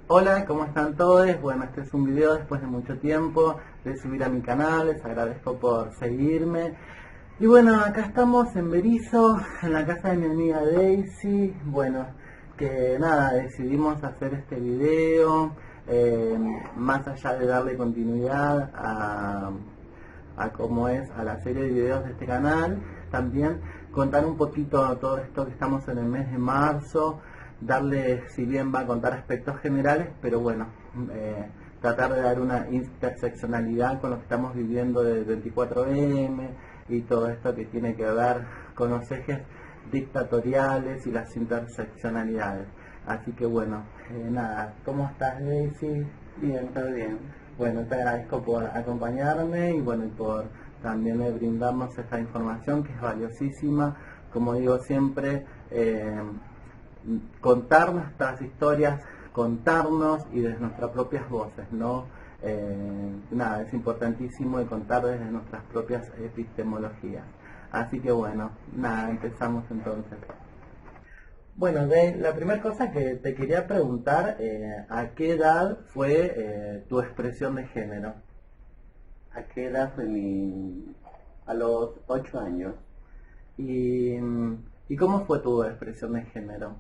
Hola, ¿cómo están todos? Bueno, este es un video después de mucho tiempo de subir a mi canal, les agradezco por seguirme. Y bueno, acá estamos en Berisso, en la casa de mi amiga Daisy. Bueno, que nada, decidimos hacer este video, más allá de darle continuidad a cómo es a la serie de videos de este canal, también contar un poquito todo esto que estamos en el mes de marzo, darle, si bien va a contar aspectos generales, pero bueno, tratar de dar una interseccionalidad con lo que estamos viviendo del 24M y todo esto que tiene que ver con los ejes dictatoriales y las interseccionalidades. Así que bueno, nada, ¿cómo estás, Daisy? Bien, todo bien. Bueno, te agradezco por acompañarme y bueno, y por también brindarnos esta información que es valiosísima. Como digo siempre, contar nuestras historias, contarnos y desde nuestras propias voces, ¿no? Nada, es importantísimo y contar desde nuestras propias epistemologías. Así que bueno, nada, empezamos entonces. Bueno, la primera cosa que te quería preguntar, ¿a qué edad fue tu expresión de género? ¿A qué edad fue A los 8 años. ¿Y cómo fue tu expresión de género?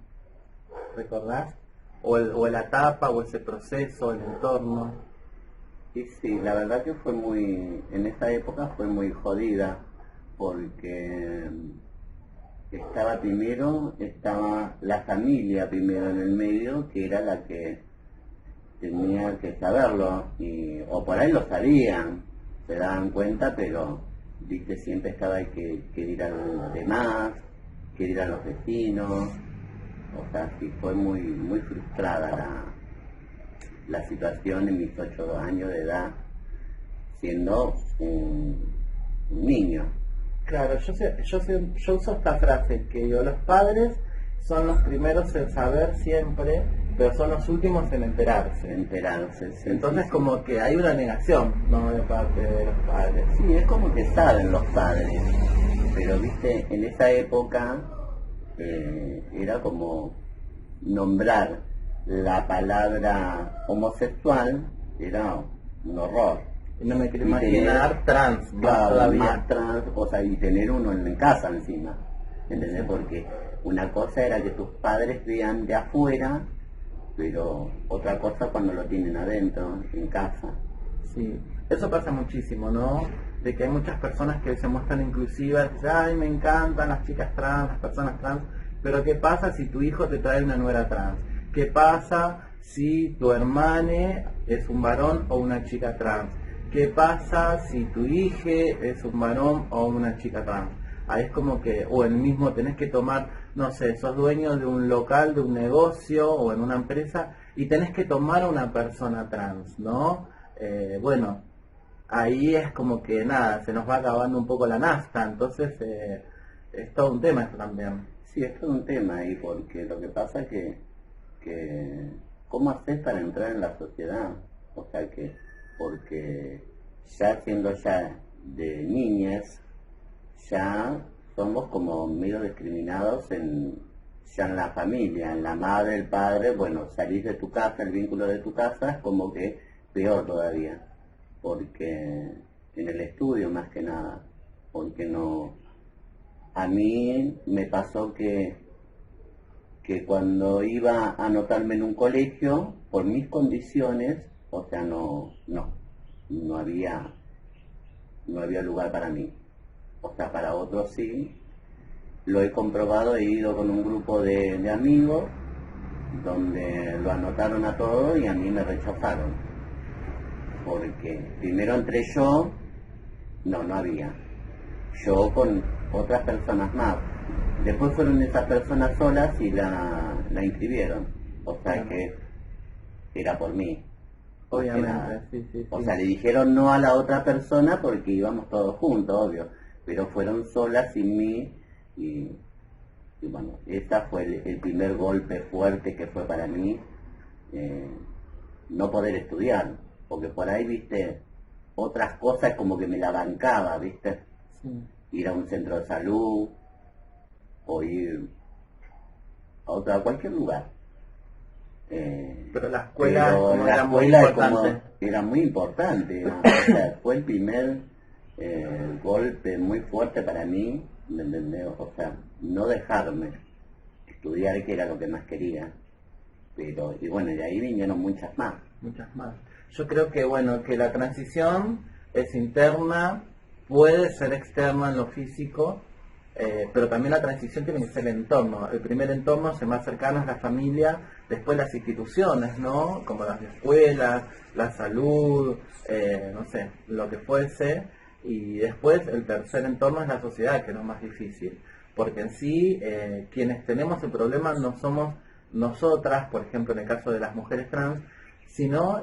¿Recordás? O la etapa, o ese proceso, el entorno. Y sí, la verdad que en esa época fue muy jodida, porque estaba la familia primero en el medio, que era la que tenía que saberlo, o por ahí lo sabían, se daban cuenta, pero viste, siempre estaba ahí que ir a los demás, que ir a los vecinos. O sea, sí fue muy frustrada la situación en mis 8 años de edad, siendo un niño. Claro, yo uso esta frase, que digo, los padres son los primeros en saber siempre, pero son los últimos en enterarse. Enterarse, sí, Entonces sí, sí. como que hay una negación, ¿no?, de parte de los padres. Sí, es como que saben los padres, pero viste, en esa época era como nombrar la palabra homosexual, era un horror. Y no me quiero Y imaginar trans, más claro, todavía. más trans, o sea, y tener uno en casa encima, ¿entendés? Porque una cosa era que tus padres vean de afuera, pero otra cosa cuando lo tienen adentro, en casa. Sí, eso pasa muchísimo, ¿no? De que hay muchas personas que se muestran inclusivas, dicen, ay, me encantan las chicas trans, las personas trans, pero ¿qué pasa si tu hijo te trae una nuera trans? ¿Qué pasa si tu hermane es un varón o una chica trans? ¿Qué pasa si tu hija es un varón o una chica trans? Ahí es como que, o el mismo tenés que tomar, no sé, sos dueño de un local, de un negocio o en una empresa y tenés que tomar a una persona trans, ¿no? Bueno, ahí es como que nada, se nos va acabando un poco la nafta, entonces es todo un tema esto también. Sí, es todo un tema ahí, porque lo que pasa es que ¿cómo haces para entrar en la sociedad? O sea porque ya siendo ya de niñez, ya somos como medio discriminados ya en la familia, en la madre, el padre. Bueno, salís de tu casa, el vínculo de tu casa es como que peor todavía, porque en el estudio más que nada, porque no, a mí me pasó que cuando iba a anotarme en un colegio, por mis condiciones, o sea, no había, no había lugar para mí. O sea, para otros sí, lo he comprobado, he ido con un grupo de amigos, donde lo anotaron a todos y a mí me rechazaron. Porque primero entré yo, no había. Yo con otras personas más. Después fueron esas personas solas y la inscribieron. O sea Claro. que era por mí. Más que Obviamente, nada. sí, sí, O sí. sea, le dijeron no a la otra persona porque íbamos todos juntos, obvio. Pero fueron solas sin mí y bueno, ese fue el primer golpe fuerte que fue para mí, eh, no poder estudiar. Porque por ahí, viste, otras cosas como que me la bancaba, viste. Sí. Ir a un centro de salud o ir a cualquier lugar. Pero la escuela, pero como la era muy escuela importante. era muy importante, ¿no? O sea, fue el primer golpe muy fuerte para mí, ¿me entendés? O sea, no dejarme estudiar, que era lo que más quería. Pero, y bueno, y ahí vinieron muchas más. Muchas más. Yo creo que bueno, que la transición es interna, puede ser externa en lo físico, pero también la transición tiene que ser el entorno. El primer entorno es el más cercano, es la familia, después las instituciones, ¿no? Como las escuelas, la salud, no sé, lo que fuese, y después el tercer entorno es la sociedad, que es lo más difícil, porque en sí quienes tenemos el problema no somos nosotras, por ejemplo en el caso de las mujeres trans, sino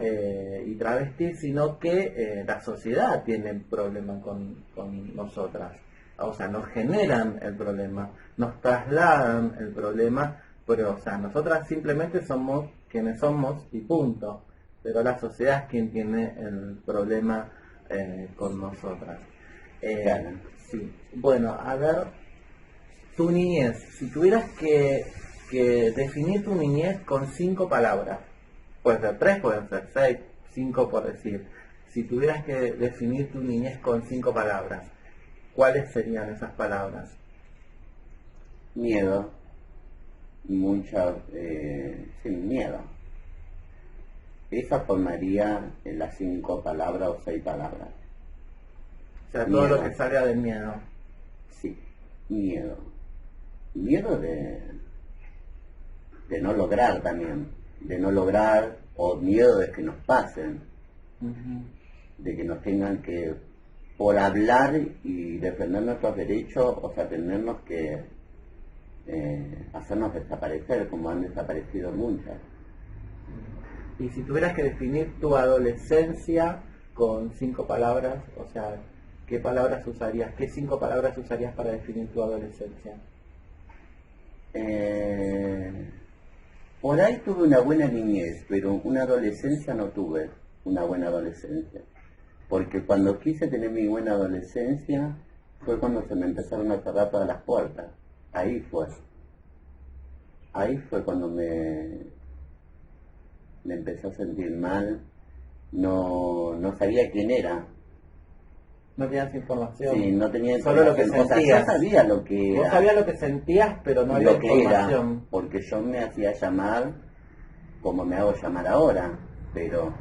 y travestis, sino que la sociedad tiene el problema con nosotras. O sea, nos generan el problema, nos trasladan el problema, pero o sea, nosotras simplemente somos quienes somos y punto. Pero la sociedad es quien tiene el problema con nosotras. Claro. Sí. Bueno, a ver, tu niñez, si tuvieras que definir tu niñez con 5 palabras, puede ser 3, pueden ser 6, 5 por decir, si tuvieras que definir tu niñez con 5 palabras, ¿cuáles serían esas palabras? Miedo, mucha, sí, miedo. Esa formaría en las 5 palabras o 6 palabras. O sea, todo Miedo. lo que salga del miedo. Sí, miedo. Miedo de no lograr también, de no lograr, o miedo de que nos pasen, Ujú. de que nos tengan que, por hablar y defender nuestros derechos, o sea, tenernos que hacernos desaparecer, como han desaparecido muchas. Y si tuvieras que definir tu adolescencia con 5 palabras, o sea, ¿qué palabras usarías? ¿Qué 5 palabras usarías para definir tu adolescencia? Por ahí tuve una buena niñez, pero una adolescencia no tuve una buena adolescencia. Porque cuando quise tener mi buena adolescencia fue cuando se me empezaron a cerrar todas las puertas. Ahí fue. Ahí fue cuando me empecé a sentir mal. No sabía quién era. No tenías información. Sí, no tenía Solo lo que información. O sea, sentías. yo sabía lo que Vos era. sabías lo que sentías, pero no había Lo que era, información. porque yo me hacía llamar como me hago llamar ahora, pero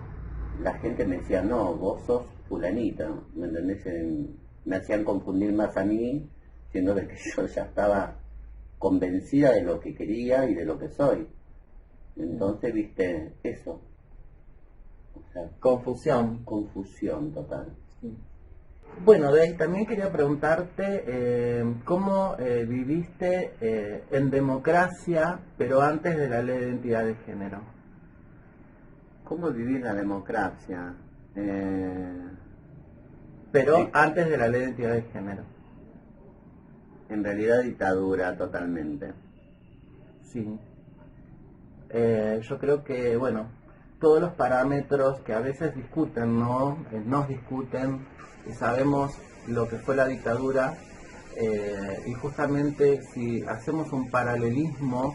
la gente me decía, no, vos sos fulanito, ¿me entendés? Me hacían confundir más a mí, siendo de que yo ya estaba convencida de lo que quería y de lo que soy. Entonces, viste, eso. O sea, Confusión. confusión total. Sí. Bueno, Dey, también quería preguntarte cómo viviste en democracia, pero antes de la ley de identidad de género. ¿Cómo vivir la democracia? Pero Sí. antes de la ley de identidad de género. En realidad dictadura totalmente. Sí. Yo creo que, bueno, todos los parámetros que a veces discuten, ¿no? Nos discuten y sabemos lo que fue la dictadura y justamente si hacemos un paralelismo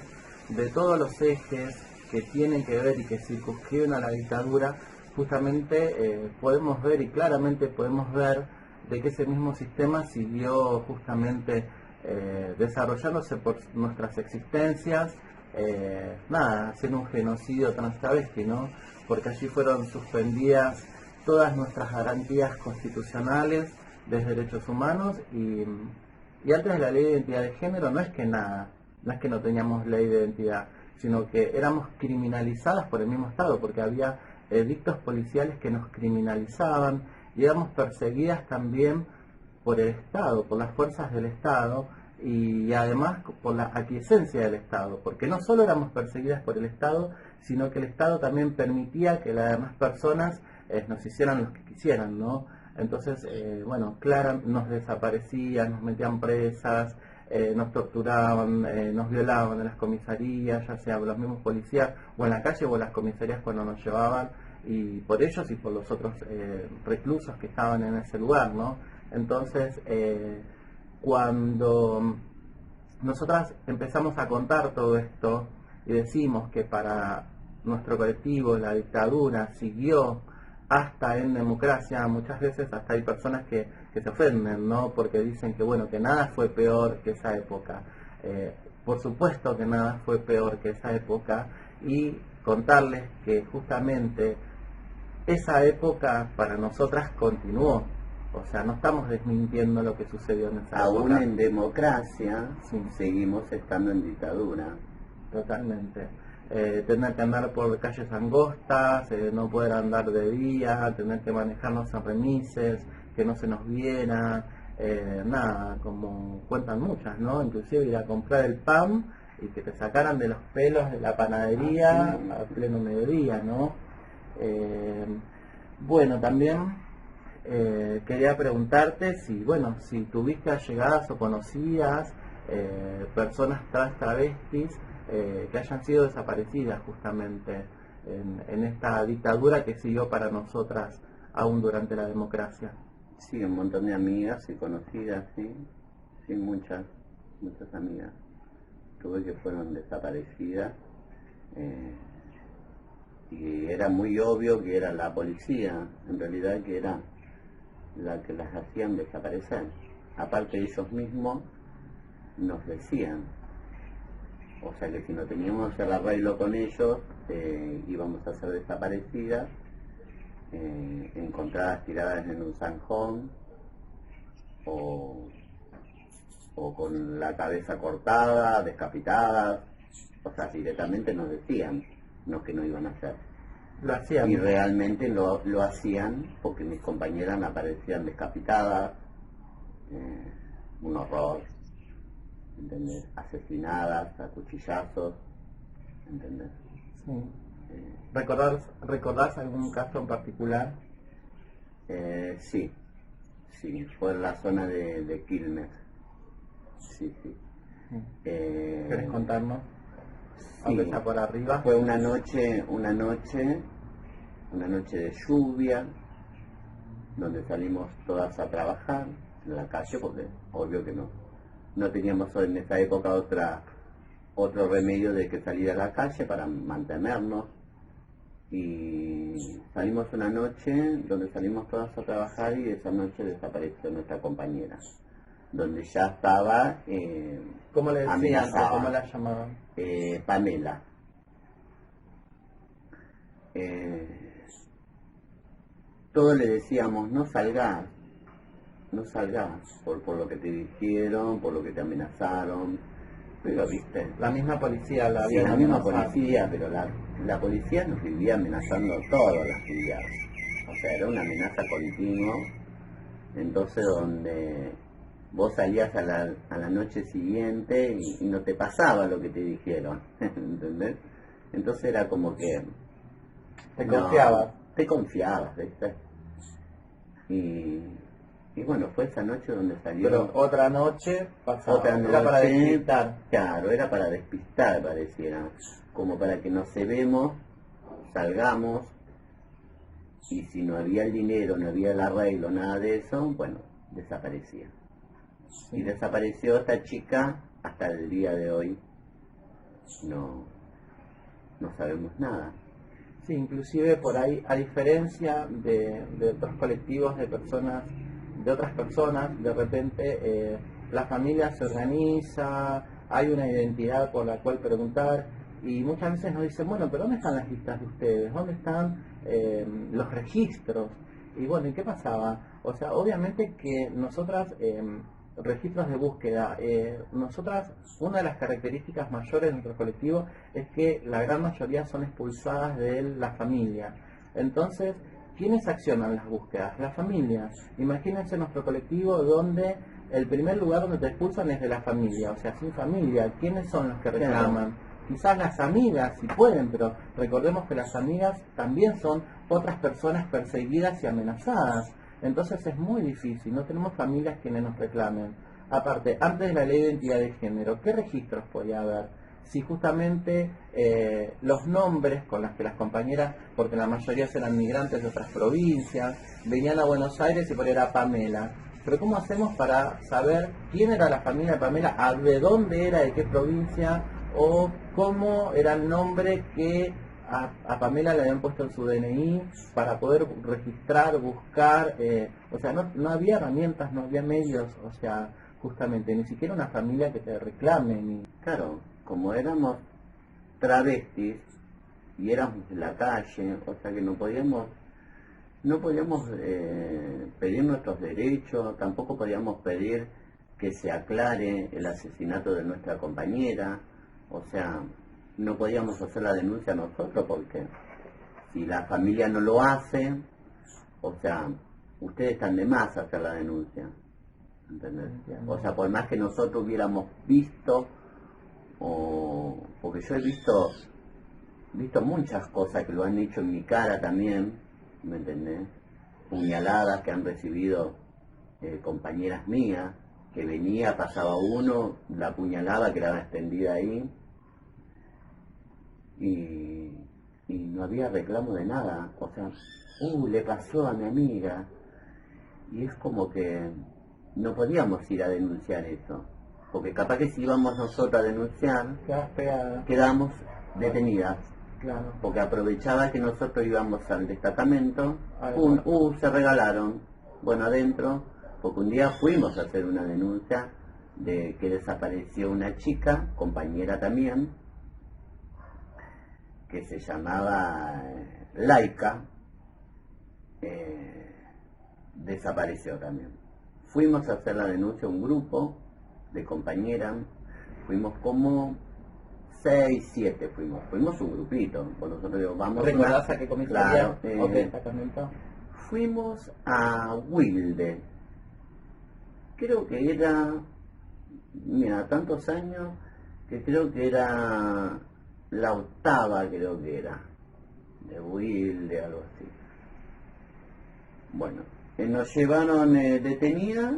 de todos los ejes que tienen que ver y que circunscriben a la dictadura, justamente podemos ver y claramente podemos ver de que ese mismo sistema siguió justamente desarrollándose por nuestras existencias, haciendo un genocidio travesti, ¿no? Porque allí fueron suspendidas todas nuestras garantías constitucionales de derechos humanos y antes de la ley de identidad de género no es que nada, no es que no teníamos ley de identidad, sino que éramos criminalizadas por el mismo Estado, porque había edictos policiales que nos criminalizaban y éramos perseguidas también por el Estado, por las fuerzas del Estado y además por la aquiescencia del Estado, porque no solo éramos perseguidas por el Estado, sino que el Estado también permitía que las demás personas nos hicieran lo que quisieran, ¿no? Entonces, bueno, claro, nos desaparecían, nos metían presas, nos torturaban, nos violaban en las comisarías, ya sea los mismos policías o en la calle o en las comisarías cuando nos llevaban, y por ellos y por los otros reclusos que estaban en ese lugar, ¿no? Entonces, cuando nosotras empezamos a contar todo esto y decimos que para nuestro colectivo, la dictadura, siguió hasta en democracia, muchas veces hasta hay personas que se ofenden, ¿no? Porque dicen que bueno, que nada fue peor que esa época. Por supuesto que nada fue peor que esa época, y contarles que justamente esa época para nosotras continuó. O sea, no estamos desmintiendo lo que sucedió en esa Aún época. en democracia Sí. seguimos estando en dictadura. Totalmente. Tener que andar por calles angostas, no poder andar de día, tener que manejarnos en remises, que no se nos viera, nada, como cuentan muchas, ¿no? Inclusive ir a comprar el pan y que te sacaran de los pelos de la panadería a pleno mediodía, ¿no? Bueno, también quería preguntarte si, bueno, si tuviste allegadas o conocías personas travestis que hayan sido desaparecidas justamente en esta dictadura que siguió para nosotras aún durante la democracia. Sí, un montón de amigas y conocidas, sí. Sí, muchas amigas. Tuve que fueron desaparecidas. Y era muy obvio que era la policía, en realidad, que era la que las hacían desaparecer. Aparte, ellos mismos nos decían, o sea, que si no teníamos el arreglo con ellos, íbamos a ser desaparecidas, encontradas tiradas en un zanjón, o con la cabeza cortada, decapitadas. O sea, directamente nos decían no que no iban a hacer. Lo hacían. Y realmente lo hacían, porque mis compañeras me aparecían decapitadas, un horror, ¿entendés? Asesinadas a cuchillazos, ¿entendés? Sí. ¿Recordás algún caso en particular? Sí, fue en la zona de Quilmes. Sí. ¿Querés contarnos? Sí, Aunque sea por arriba. fue una noche de lluvia, donde salimos todas a trabajar en la calle, porque obvio que no teníamos en esa época otro remedio de que salir a la calle para mantenernos. Y salimos una noche donde salimos todas a trabajar, y esa noche desapareció nuestra compañera, donde ya estaba ¿Cómo le decían o amenazada. cómo la llamaban? Pamela. Todos le decíamos, no salgas por lo que te dijeron, por lo que te amenazaron, pero viste, La misma policía la sí, había la misma amenazado. policía, pero la policía nos vivía amenazando todos los días. O sea, era una amenaza continua. Entonces, donde vos salías a la noche siguiente y no te pasaba lo que te dijeron, ¿entendés? Entonces era como que... ¿Te confiabas? Te confiabas, ¿viste? Y bueno, fue esa noche donde salió... Pero otra noche pasaba. Otra Era para noche, despistar. Claro, era para despistar, pareciera. Como para que nos cebemos, salgamos, y si no había el dinero, no había el arreglo, nada de eso, bueno, desaparecía. Y desapareció esta chica hasta el día de hoy. No sabemos nada. Sí, inclusive por ahí, a diferencia de otros colectivos de personas, de otras personas, de repente la familia se organiza, hay una identidad por la cual preguntar, y muchas veces nos dicen, bueno, pero ¿dónde están las listas de ustedes? ¿Dónde están los registros? Y bueno, ¿y qué pasaba? O sea, obviamente que nosotras, registros de búsqueda, nosotras, una de las características mayores de nuestro colectivo es que la gran mayoría son expulsadas de la familia. Entonces, ¿quiénes accionan las búsquedas? La familia. Imagínense nuestro colectivo donde el primer lugar donde te expulsan es de la familia, o sea, sin familia. ¿Quiénes son los que reclaman? Quizás las amigas, si pueden, pero recordemos que las amigas también son otras personas perseguidas y amenazadas. Entonces es muy difícil, no tenemos familias quienes nos reclamen. Aparte, antes de la ley de identidad de género, ¿qué registros podía haber? Si justamente los nombres con los que las compañeras, porque la mayoría eran migrantes de otras provincias, venían a Buenos Aires y por ahí era Pamela. Pero ¿cómo hacemos para saber quién era la familia de Pamela, de dónde era, de qué provincia, o cómo era el nombre que a Pamela le habían puesto en su DNI para poder registrar, buscar, o sea, no había herramientas, no había medios, o sea, justamente, ni siquiera una familia que te reclame. Claro, como éramos travestis y éramos de la calle, o sea que no podíamos pedir nuestros derechos, tampoco podíamos pedir que se aclare el asesinato de nuestra compañera, o sea, no podíamos hacer la denuncia nosotros porque si la familia no lo hace, o sea, ustedes están de más a hacer la denuncia, ¿entendés? O sea, por más que nosotros hubiéramos visto, porque yo he visto muchas cosas que lo han hecho en mi cara también, ¿me entendés? Puñaladas que han recibido compañeras mías, que venía, pasaba uno, la puñalaba, quedaba extendida ahí, y no había reclamo de nada, o sea, le pasó a mi amiga, y es como que no podíamos ir a denunciar eso, porque capaz que si íbamos nosotros a denunciar, quedamos detenidas. Claro. Porque aprovechaba que nosotros íbamos al destacamento, se regalaron, bueno, adentro, porque un día fuimos a hacer una denuncia de que desapareció una chica, compañera también, que se llamaba Laika, desapareció también. Fuimos a hacer la denuncia, un grupo de compañeras, fuimos como 6, 7 fuimos un grupito, por nosotros digo, vamos. ¿Recordás a qué comisaría? Claro, Destacamento. Fuimos a Wilde, creo que era, mira, tantos años, que creo que era la 8ª, creo que era, de Wilde, algo así. Bueno, nos llevaron detenida,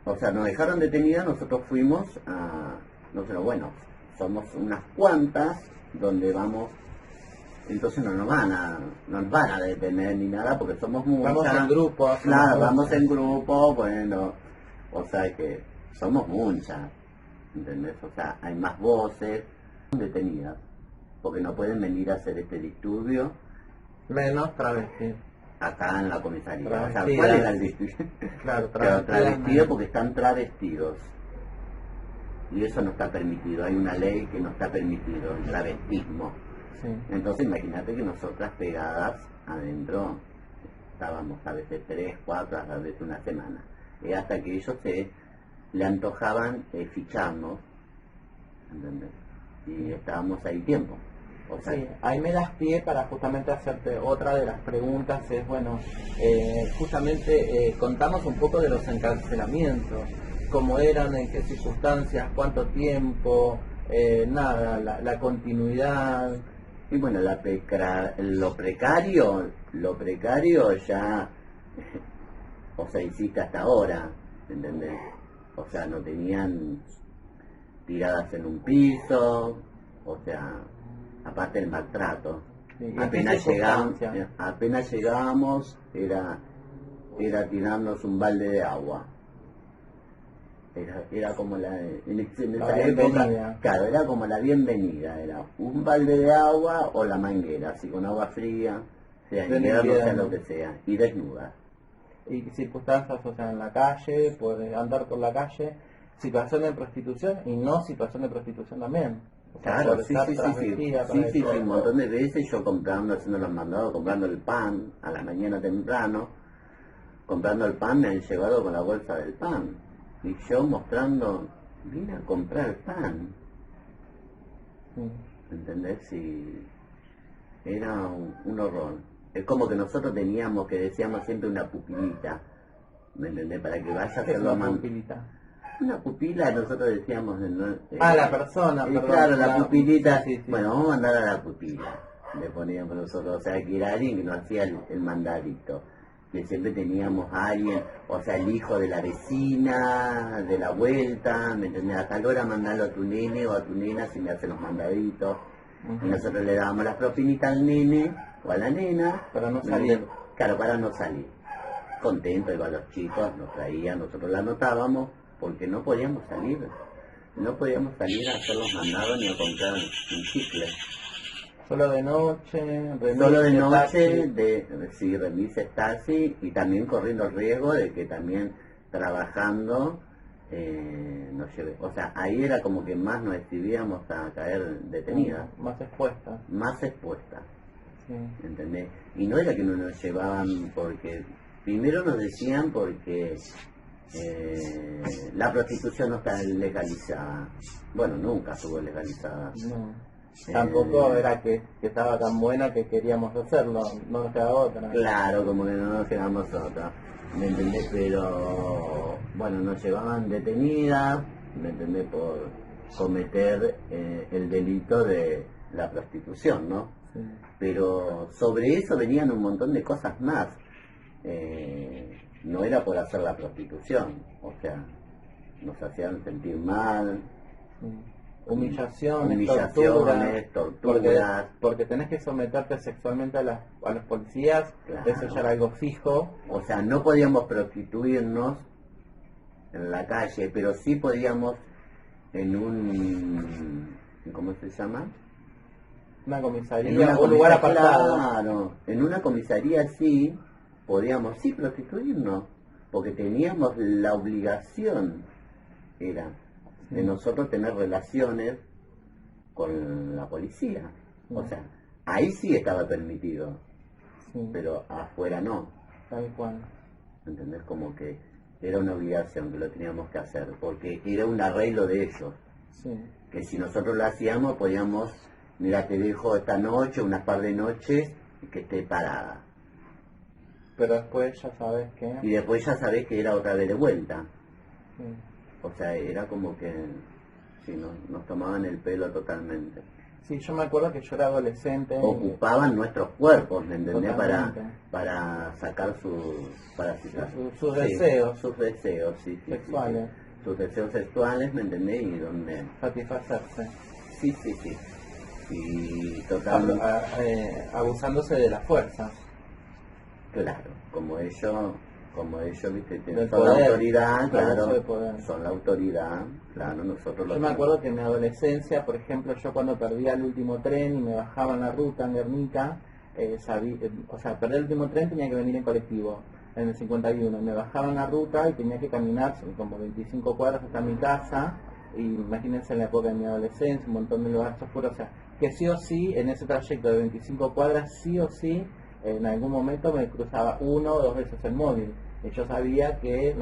o sea, nos dejaron detenida, nosotros fuimos a, no sé, bueno, somos unas cuantas donde vamos, entonces no nos van a detener ni nada porque somos muchas. Vamos en grupo. Claro, vamos en grupo, bueno, o sea que somos muchas, ¿entendés? O sea, hay más voces detenidas, porque no pueden venir a hacer este disturbio. Menos travestis. Acá en la comisaría. Travestidas. O sea, ¿cuál era el disturbio? Claro, travestidos porque están travestidos. Y eso no está permitido, hay una ley que no está permitido, el travestismo. Sí. Entonces imagínate que nosotras pegadas adentro estábamos a veces 3, 4, a veces una semana. Hasta que ellos le antojaban ficharnos, ¿entendés? Y estábamos ahí tiempo. O sea, sí, ahí me das pie para justamente hacerte otra de las preguntas, es bueno, justamente contamos un poco de los encarcelamientos, cómo eran, en qué circunstancias, cuánto tiempo, nada, la continuidad. Y bueno, lo precario ya, o sea, hiciste hasta ahora, ¿entendés? O sea, no tenían tiradas en un piso, o sea, aparte del maltrato. Sí, apenas llegábamos, era tirarnos un balde de agua. Era como en esa época, claro, era como la bienvenida, era un balde de agua o la manguera, así con agua fría, sea invierno, sea lo que sea, y desnuda. Y circunstancias, o sea, en la calle, poder andar por la calle, situación de prostitución y no situación de prostitución también. O sea, claro, sí, un montón de veces yo haciendo los mandados, comprando el pan a la mañana temprano, comprando el pan, me han llevado con la bolsa del pan. Y yo mostrando, vine a comprar pan. ¿Entendés? Y era un horror. Es como que nosotros teníamos, que decíamos siempre una pupilita, ¿me entendés? Para que vaya a hacerlo una pupilita. Una pupila, nosotros decíamos... la persona, perdón. Claro, la pupilita. Sí. Bueno, vamos a mandar a la pupila. Le poníamos nosotros, o sea, que era alguien que nos hacía el mandadito. Que siempre teníamos a alguien, o sea, el hijo de la vecina, de la vuelta, ¿me entendés? A tal hora mandarlo a tu nene o a tu nena si me hace los mandaditos. Y nosotros le dábamos las propinitas al nene o a la nena. Para no salir. Claro, para no salir. Contento, igual los chicos nos traían, nosotros la anotábamos, porque no podíamos salir. No podíamos salir a hacer los mandados ni a comprar un chicle. Solo de noche, Solo de noche, taxi. sí, remises, taxi, y también corriendo el riesgo de que también trabajando nos lleve. O sea, ahí era como que más nos exhibíamos a caer detenidas, Más expuesta. más expuestas, Sí. ¿entendés? Y no era que no nos llevaban porque, primero nos decían porque la prostitución no está legalizada. Bueno, nunca estuvo legalizada. No. Tampoco Eh, era que estaba tan buena que queríamos hacerlo, no nos quedaba otra. Claro, como que no nos llevamos otra, ¿me entendés? Pero, bueno, nos llevaban detenidas, ¿me entendés? Por cometer el delito de la prostitución, ¿no? Sí. Pero sobre eso venían un montón de cosas más. No era por hacer la prostitución, o sea, nos hacían sentir mal, Sí. Humillaciones, torturas. porque tenés que someterte sexualmente a los policías, Claro. eso ya era algo fijo. O sea, no podíamos prostituirnos en la calle, pero sí podíamos en un, ¿cómo se llama? Una En comisaría una o un lugar comisaría, apartado. claro, en una comisaría sí podíamos sí prostituirnos, porque teníamos la obligación, era, de nosotros tener relaciones con la policía. O sea, ahí sí estaba permitido, Sí, pero afuera no. tal cual. ¿Entendés? Como que era una obligación que lo teníamos que hacer, porque era un arreglo de ellos, Sí, que si nosotros lo hacíamos podíamos, mira, te dejo esta noche, unas par de noches, que esté parada. pero después ya sabes que... Y después ya sabés que era otra vez de vuelta. Sí. O sea, era como que, sí, nos tomaban el pelo totalmente. Sí, yo me acuerdo que yo era adolescente. Ocupaban nuestros cuerpos, ¿me entendés? Totalmente. Para sacar Sus deseos. sus deseos, sí, sí, Sexuales. sí, sí. Sus deseos sexuales, ¿me entendés? Y donde, Satisfacerse. sí, sí, sí. Y totalmente, Abusándose de la fuerza. claro, como ellos, viste, Del son la poder, autoridad, abuso claro, de poder. son la autoridad, claro, nosotros Yo me acuerdo que en mi adolescencia, por ejemplo, yo cuando perdía el último tren y me bajaba en la ruta en Guernica, o sea, perder el último tren tenía que venir en colectivo, en el 51. Me bajaba en la ruta y tenía que caminar como 25 cuadras hasta mi casa, y imagínense en la época de mi adolescencia, un montón de lugares oscuros, o sea, que sí o sí, en ese trayecto de 25 cuadras, sí o sí, en algún momento me cruzaba 1 o 2 veces el móvil. Y yo sabía que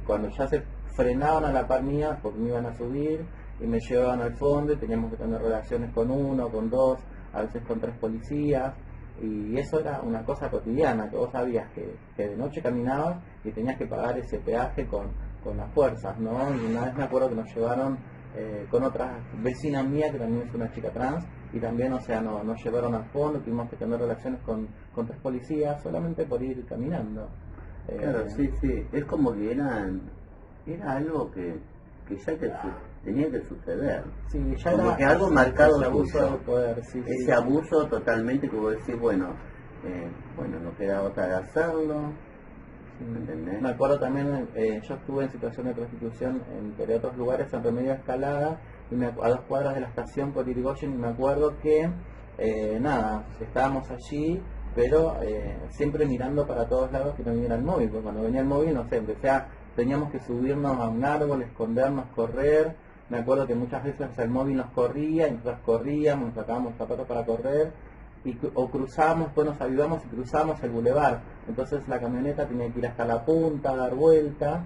cuando ya se frenaban a la par mía, porque me iban a subir y me llevaban al fondo, y teníamos que tener relaciones con 1, con 2, a veces con 3 policías, y eso era una cosa cotidiana, que vos sabías que de noche caminabas y tenías que pagar ese peaje con las fuerzas, ¿no? Y una vez me acuerdo que nos llevaron con otra vecina mía, que también es una chica trans, y también, o sea, nos llevaron al fondo, tuvimos que tener relaciones con 3 policías solamente por ir caminando. claro, sí, sí, es como que era algo que ya tenía que suceder. Sí, ya Como era que algo marcado ese abuso tuyo. de poder, sí, Ese sí. abuso totalmente que vos decís, bueno, no queda otra de hacerlo, ¿entendés? Me acuerdo también, yo estuve en situación de prostitución en otros lugares, en Remedio Escalada, y a 2 cuadras de la estación por Irigoyen, y me acuerdo que, nada, estábamos allí, pero siempre mirando para todos lados que no viniera el móvil, porque cuando venía el móvil, no sé, teníamos que subirnos a un árbol, escondernos, correr. Me acuerdo que muchas veces el móvil nos corría, y nosotros corríamos, nos sacábamos zapatos para correr, o cruzábamos, después nos avivamos y cruzamos el bulevar. Entonces la camioneta tenía que ir hasta la punta, dar vuelta,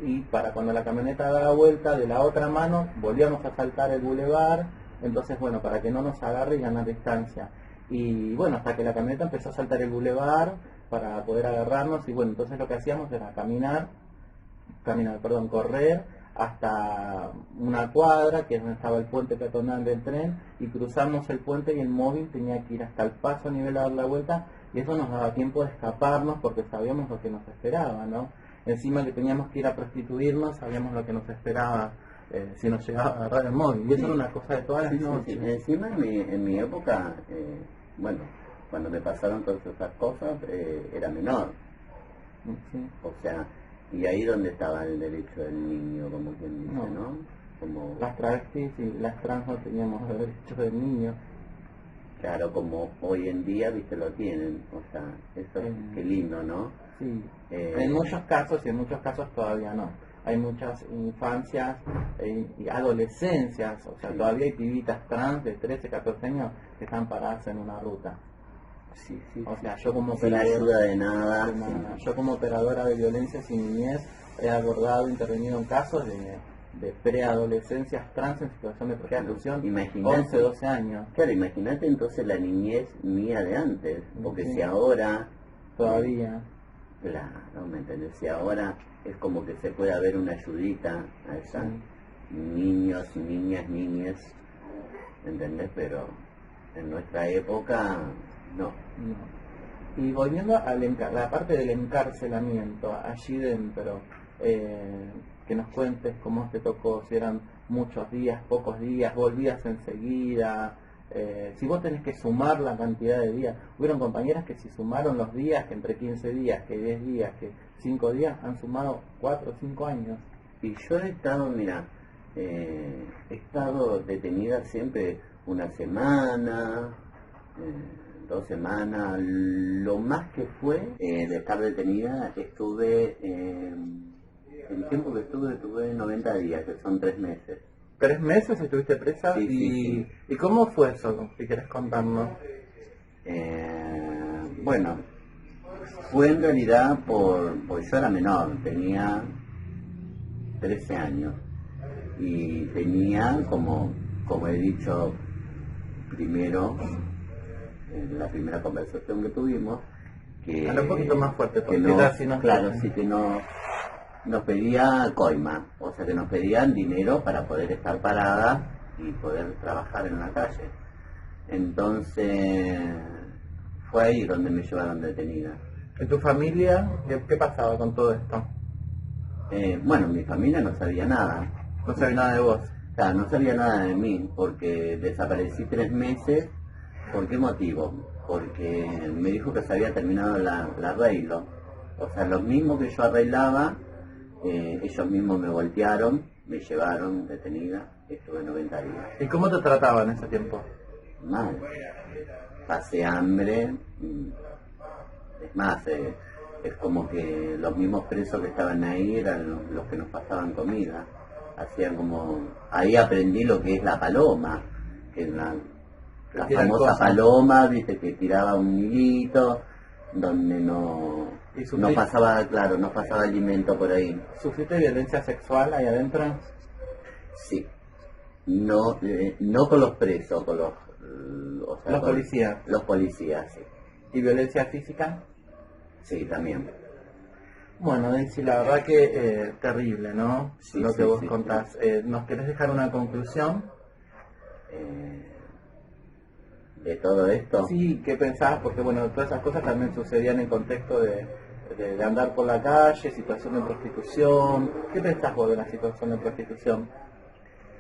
y para cuando la camioneta daba vuelta de la otra mano, volvíamos a saltar el bulevar. Entonces, bueno, para que no nos agarre y ganar distancia. Y bueno, hasta que la camioneta empezó a saltar el bulevar para poder agarrarnos, y bueno, entonces lo que hacíamos era correr hasta una cuadra, que es donde estaba el puente peatonal del tren, y cruzamos el puente, y el móvil tenía que ir hasta el paso a nivel a dar la vuelta, y eso nos daba tiempo de escaparnos porque sabíamos lo que nos esperaba, ¿no? Encima que teníamos que ir a prostituirnos, sabíamos lo que nos esperaba si nos llegaba a agarrar el móvil, y eso era una cosa de todas las Sí, sí, noches. sí. Encima en mi época, bueno, cuando me pasaron todas esas cosas, era menor. Sí. O sea, y ahí donde estaba el derecho del niño, como quien dice, No. ¿no? Como, Las travestis y las trans no teníamos los derechos del niño. Claro, como hoy en día, viste, lo tienen, o sea, eso es qué lindo, ¿no? Sí, en muchos casos y en muchos casos todavía no. Hay muchas infancias y adolescencias, o sea, Sí. todavía hay pibitas trans de 13, 14 años que están paradas en una ruta. Sí, sí, O sí. sea, yo como Sin operadora, ayuda de nada, yo como operadora de violencias y niñez he abordado, intervenido en casos de preadolescencias trans en situación de prostitución, imagínate. 11, 12 años. Claro, imagínate entonces la niñez mía de antes, porque Sí. si ahora, Todavía. claro, ¿me entendés? Si ahora es como que se puede haber una ayudita a esas niños, niñas, niñas, ¿entendés? Pero en nuestra época, no. No. Y volviendo a la parte del encarcelamiento, allí dentro, que nos cuentes cómo te tocó, si eran muchos días, pocos días, volvías enseguida, si vos tenés que sumar la cantidad de días. Hubieron compañeras que si sumaron los días, que entre 15 días, que 10 días, que 5 días, han sumado 4 o 5 años. Y yo he estado, mira, he estado detenida siempre una semana, 2 semanas. Lo más que fue de estar detenida, estuve, el tiempo que estuve 90 días, que son 3 meses. 3 meses estuviste presa. Sí, sí. ¿Y cómo fue eso? Si quieres contarnos. Bueno, fue en realidad porque yo era menor, tenía 13 años y tenía, como he dicho primero, en la primera conversación que tuvimos, que Habla un poquito más fuerte, porque no, así nos claro, escuchan. sí que no nos pedía coima, o sea que nos pedían dinero para poder estar parada y poder trabajar en la calle. Entonces fue ahí donde me llevaron detenida. ¿En tu familia qué pasaba con todo esto? Bueno, mi familia no sabía nada. No sabía nada de vos. O sea, no sabía nada de mí porque desaparecí 3 meses. ¿Por qué motivo? Porque me dijo que se había terminado el arreglo. O sea, lo mismo que yo arreglaba, ellos mismos me voltearon, me llevaron detenida, estuve 90 días. ¿Y cómo te trataban en ese tiempo? Mal. Pasé hambre. Es más, es como que los mismos presos que estaban ahí eran los que nos pasaban comida. Hacían como... Ahí aprendí lo que es la paloma, que es la Tiran famosa cosas. paloma, viste, que tiraba un hilito, donde no pasaba, claro, no pasaba alimento por ahí. ¿Sufriste violencia sexual ahí adentro? Sí. No, no con los presos, con los... o sea, Los con policías. Los policías, sí. ¿Y violencia física? Sí, también. Bueno, Daisy, la verdad que terrible, ¿no? Sí, Lo que sí, vos sí, contás. ¿Nos querés dejar una conclusión? De todo esto. Sí, ¿qué pensás? Porque bueno, todas esas cosas también sucedían en contexto de andar por la calle, situación de prostitución. ¿Qué pensás vos de la situación de prostitución?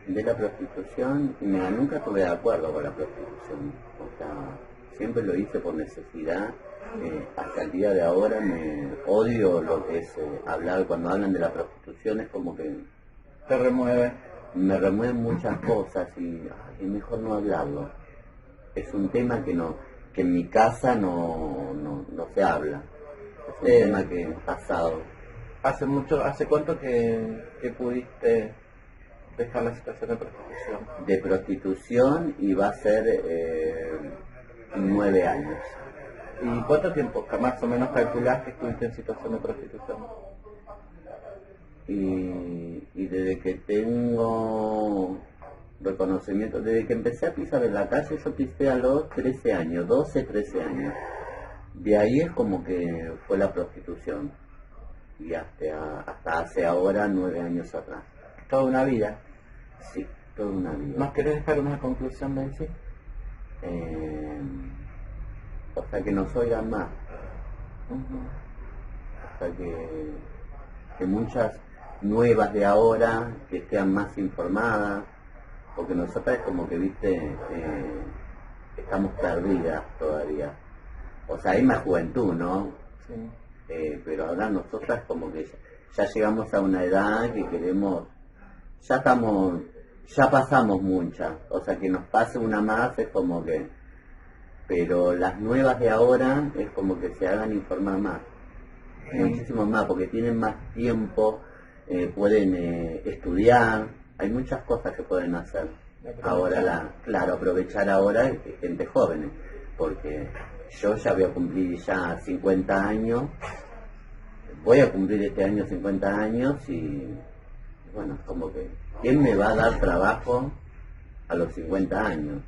De la prostitución, mira, nunca estuve de acuerdo con la prostitución. O sea, siempre lo hice por necesidad. Hasta el día de ahora me odio lo que es hablar, cuando hablan de la prostitución es como que Te remueve. me remueven muchas cosas y es mejor no hablarlo. Es un tema que en mi casa no se habla. Es un tema que es pasado. ¿Hace cuánto que pudiste dejar la situación de prostitución? De prostitución y va a ser 9 años. ¿Y cuánto tiempo más o menos calculás que estuviste en situación de prostitución? Y desde que tengo reconocimiento, desde que empecé a pisar en la calle, yo pisé a los 13 años, 12, 13 años. De ahí es como que fue la prostitución. Y hasta hace ahora 9 años atrás. Toda una vida. Sí, toda una vida. ¿Nos querés dejar una conclusión, Daisy? O sea, que nos oigan más. Uh-huh. O sea, que muchas nuevas de ahora que estén más informadas, porque nosotras es como que, viste, estamos perdidas todavía. O sea, hay más juventud, ¿no? Sí. Pero ahora nosotras como que ya llegamos a una edad que queremos, ya pasamos muchas, o sea, que nos pase una más es como que pero las nuevas de ahora es como que se hagan informar más, muchísimo más, porque tienen más tiempo, pueden estudiar, hay muchas cosas que pueden hacer. Ahora, claro, aprovechar ahora gente joven, porque yo ya voy a cumplir ya 50 años, voy a cumplir este año 50 años y bueno, es como que, ¿quién me va a dar trabajo a los 50 años?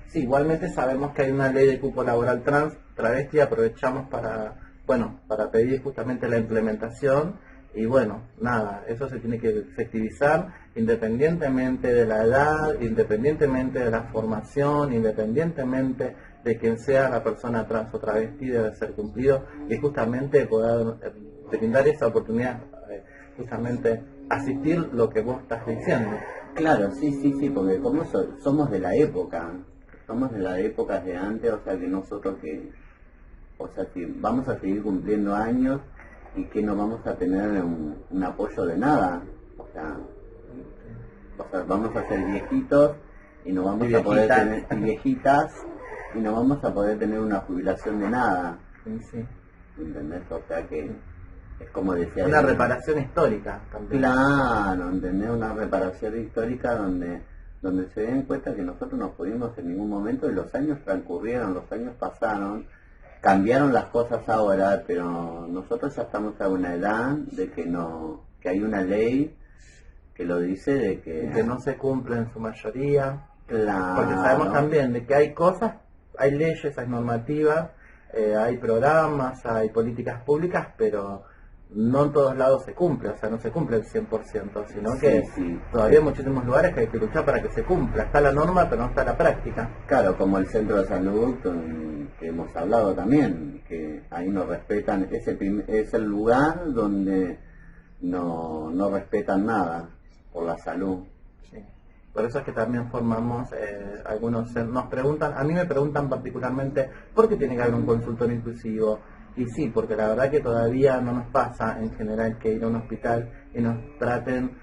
Sí, igualmente sabemos que hay una ley de cupo laboral trans, travesti, aprovechamos para, bueno, para pedir justamente la implementación y bueno, nada, eso se tiene que efectivizar independientemente de la edad, independientemente de la formación, independientemente de quien sea la persona trans o travesti, debe ser cumplido y justamente poder brindar esa oportunidad, justamente asistir lo que vos estás diciendo. Claro, sí, porque como somos de la época, somos de las épocas de antes, o sea que nosotros o sea que vamos a seguir cumpliendo años y que no vamos a tener un apoyo de nada, o sea vamos a ser viejitos y no vamos a poder tener, y viejitas, y no vamos a poder tener una jubilación de nada, Sí. ¿entendés? O sea que es como decía una reparación histórica también. Claro, ¿entendés? Una reparación histórica donde se den cuenta que nosotros no pudimos en ningún momento, y los años transcurrieron, los años pasaron, cambiaron las cosas ahora, pero nosotros ya estamos a una edad de que hay una ley que lo dice de que no se cumple en su mayoría, claro, porque sabemos también de que hay cosas, hay leyes, hay normativas, hay programas, hay políticas públicas, pero no en todos lados se cumple, o sea, no se cumple el 100%, sino que todavía hay muchísimos lugares que hay que luchar para que se cumpla. Está la norma, pero no está la práctica. Claro, como el centro de salud, que hemos hablado también, que ahí no respetan, es el lugar donde no respetan nada por la salud. Sí. Por eso es que también formamos, algunos nos preguntan, a mí me preguntan particularmente, ¿por qué tiene que haber un consultorio inclusivo? Y sí, porque la verdad que todavía no nos pasa en general que ir a un hospital y nos traten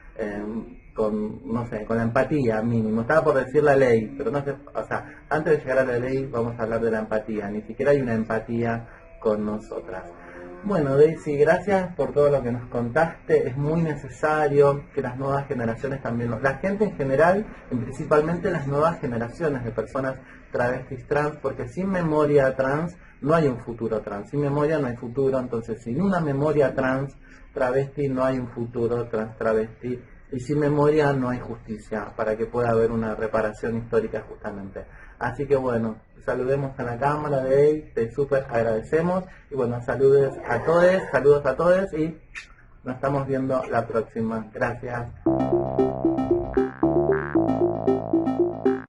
con, no sé, con la empatía mínimo. Estaba por decir la ley, pero no sé, o sea, antes de llegar a la ley vamos a hablar de la empatía. Ni siquiera hay una empatía con nosotras. Bueno, Daisy, gracias por todo lo que nos contaste. Es muy necesario que las nuevas generaciones también, la gente en general, y principalmente las nuevas generaciones de personas travestis trans, porque sin memoria trans no hay un futuro trans, sin memoria no hay futuro, entonces sin una memoria trans travesti no hay un futuro trans travesti, y sin memoria no hay justicia para que pueda haber una reparación histórica justamente. Así que bueno, saludemos a la cámara de él, te súper agradecemos, y bueno, saludos a todos y nos estamos viendo la próxima. Gracias.